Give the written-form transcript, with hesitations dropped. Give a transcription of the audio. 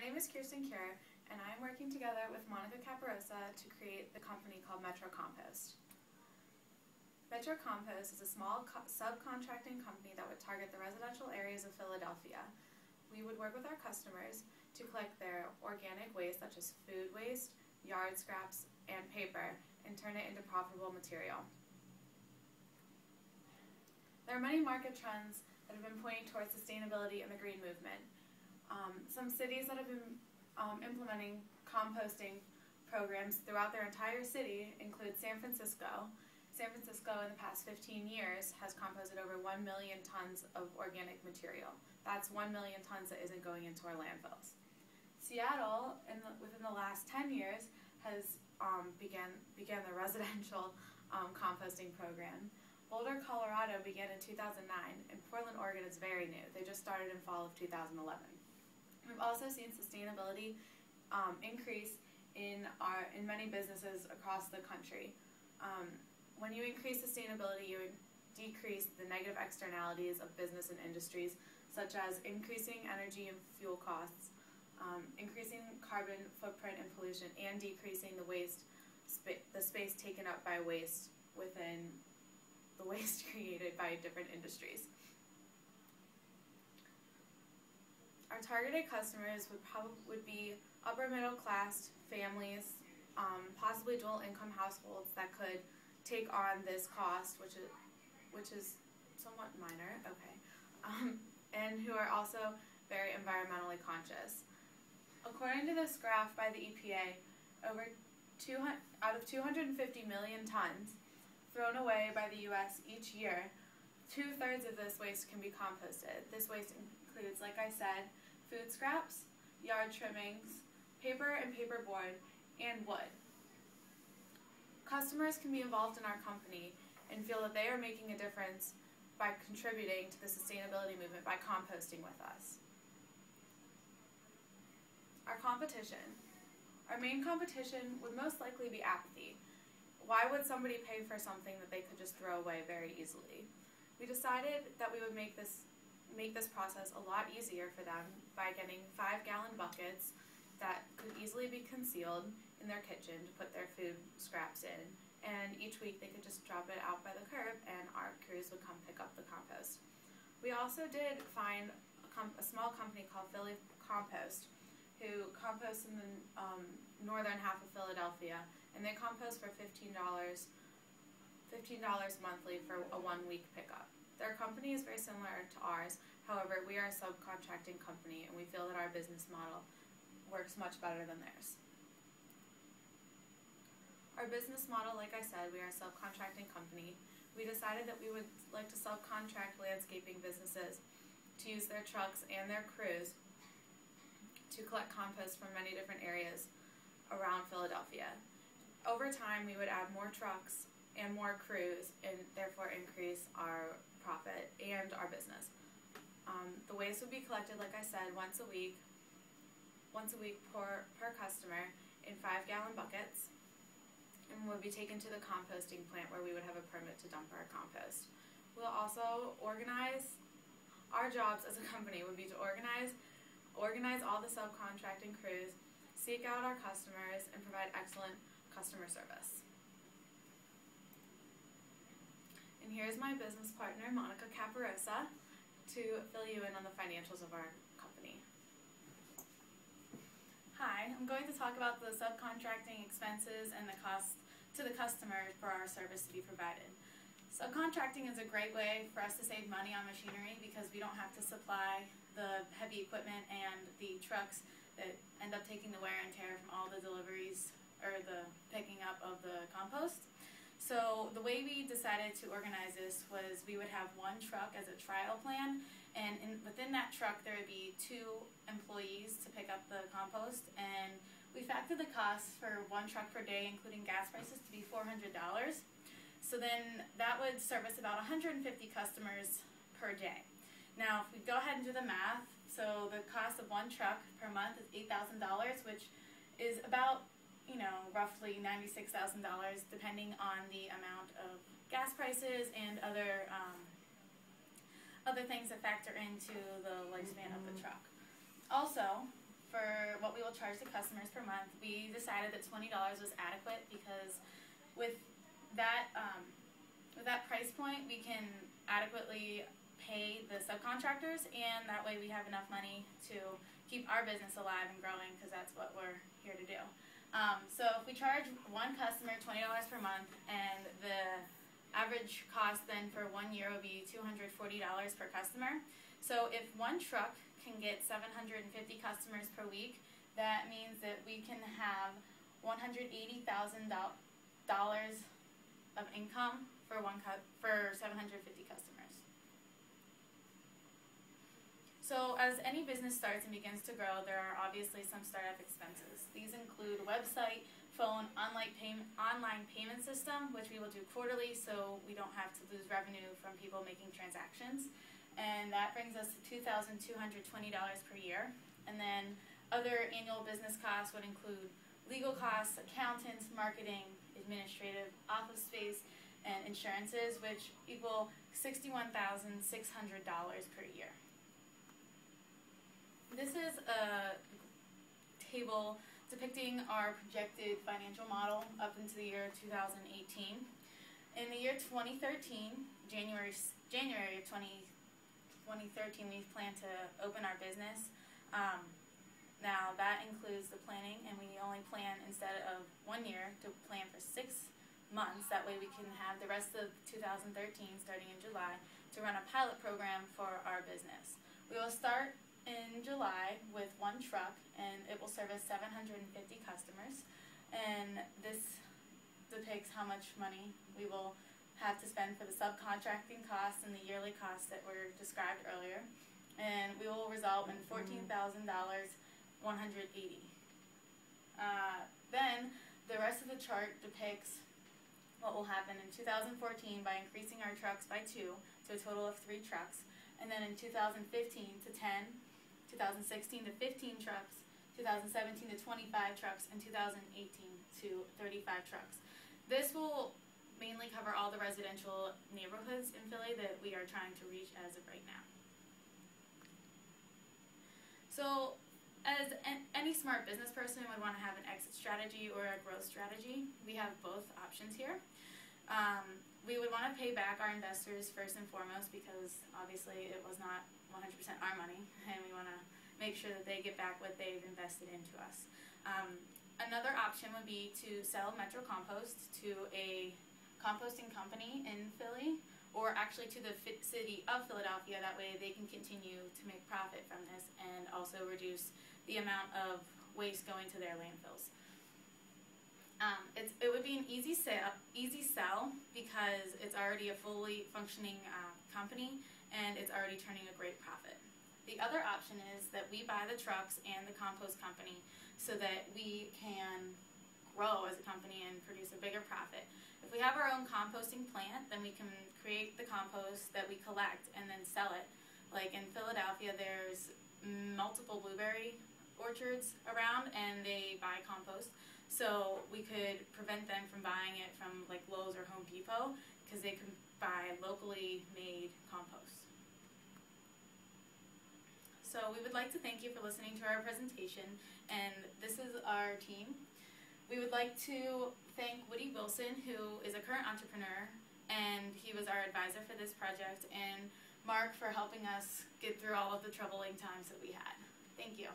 My name is Keirstan Kure, and I am working together with Caparosa to create the company called Metro Compost. Metro Compost is a small subcontracting company that would target the residential areas of Philadelphia. We would work with our customers to collect their organic waste, such as food waste, yard scraps, and paper, and turn it into profitable material. There are many market trends that have been pointing towards sustainability and the green movement. Some cities that have been implementing composting programs throughout their entire city include San Francisco. San Francisco in the past 15 years has composted over 1 million tons of organic material. That's 1 million tons that isn't going into our landfills. Seattle, within the last 10 years, has began the residential composting program. Boulder, Colorado began in 2009, and Portland, Oregon is very new. They just started in fall of 2011. We've also seen sustainability increase in many businesses across the country. When you increase sustainability, you decrease the negative externalities of business and industries, such as increasing energy and fuel costs, increasing carbon footprint and pollution, and decreasing the space taken up by waste within the waste created by different industries. Our targeted customers would be upper middle class families, possibly dual income households that could take on this cost, which is somewhat minor, okay, and who are also very environmentally conscious. According to this graph by the EPA, out of 250 million tons thrown away by the U.S. each year, 2/3 of this waste can be composted. This waste includes, like I said, food scraps, yard trimmings, paper and paperboard, and wood. Customers can be involved in our company and feel that they are making a difference by contributing to the sustainability movement by composting with us. Our competition. Our main competition would most likely be apathy. Why would somebody pay for something that they could just throw away very easily? We decided that we would make this process a lot easier for them by getting 5-gallon buckets that could easily be concealed in their kitchen to put their food scraps in, and each week they could just drop it out by the curb and our crews would come pick up the compost. We also did find a small company called Philly Compost who composts in the northern half of Philadelphia, and they compost for $15 monthly for a 1-week pickup. Their company is very similar to ours. However, we are a subcontracting company, and we feel that our business model works much better than theirs. Our business model, like I said, we are a subcontracting company. We decided that we would like to subcontract landscaping businesses to use their trucks and their crews to collect compost from many different areas around Philadelphia. Over time, we would add more trucks and more crews, and therefore increase our profit and our business. The waste would be collected, like I said, once a week per customer in 5-gallon buckets, and would be taken to the composting plant where we would have a permit to dump our compost. We'll also organize, our jobs as a company would be to organize all the subcontracting crews, seek out our customers, and provide excellent customer service. And here's my business partner, Caparosa, to fill you in on the financials of our company. Hi, I'm going to talk about the subcontracting expenses and the cost to the customer for our service to be provided. Subcontracting is a great way for us to save money on machinery because we don't have to supply the heavy equipment and the trucks that end up taking the wear and tear from all the deliveries or the picking up of the compost. So the way we decided to organize this was we would have one truck as a trial plan, and within that truck there would be 2 employees to pick up the compost, and we factored the cost for one truck per day, including gas prices, to be $400. So then that would service about 150 customers per day. Now if we go ahead and do the math, so the cost of one truck per month is $8,000, which is about, roughly $96,000, depending on the amount of gas prices and other things that factor into the lifespan of the truck. Also, for what we will charge the customers per month, we decided that $20 was adequate because with that price point, we can adequately pay the subcontractors, and that way we have enough money to keep our business alive and growing, because that's what we're here to do. So if we charge one customer $20 per month, and the average cost then for 1 year will be $240 per customer. So if one truck can get 750 customers per week, that means that we can have $180,000 of income for 750 customers. So as any business starts and begins to grow, there are obviously some startup expenses. These include website, phone, online payment system, which we will do quarterly so we don't have to lose revenue from people making transactions. And that brings us to $2,220 per year. And then other annual business costs would include legal costs, accountants, marketing, administrative, office space, and insurances, which equal $61,600 per year. This is a table depicting our projected financial model up into the year 2018. In the year 2013, January of 2013, we plan to open our business. Now that includes the planning, and we only plan, instead of 1 year, to plan for 6 months. That way we can have the rest of 2013, starting in July, to run a pilot program for our business. We will start in July with one truck, and it will service 750 customers. And this depicts how much money we will have to spend for the subcontracting costs and the yearly costs that were described earlier. And we will result in $14,000, 180. Then the rest of the chart depicts what will happen in 2014 by increasing our trucks by 2 to a total of 3 trucks, and then in 2015 to 10, 2016 to 15 trucks, 2017 to 25 trucks, and 2018 to 35 trucks. This will mainly cover all the residential neighborhoods in Philly that we are trying to reach as of right now. So, as any smart business person would want to have an exit strategy or a growth strategy, we have both options here. We would want to pay back our investors first and foremost, because obviously it was not 100% our money, and we want to make sure that they get back what they've invested into us. Another option would be to sell Metro Compost to a composting company in Philly, or actually to the city of Philadelphia. That way they can continue to make profit from this and also reduce the amount of waste going to their landfills. It would be an easy sell because it's already a fully functioning company, and it's already turning a great profit. The other option is that we buy the trucks and the compost company so that we can grow as a company and produce a bigger profit. If we have our own composting plant, then we can create the compost that we collect and then sell it. Like in Philadelphia, there's multiple blueberry orchards around, and they buy compost. So we could prevent them from buying it from like Lowe's or Home Depot, because they can buy locally made compost. So we would like to thank you for listening to our presentation, and this is our team. We would like to thank Woody Wilson, who is a current entrepreneur, and he was our advisor for this project, and Mark for helping us get through all of the troubling times that we had. Thank you.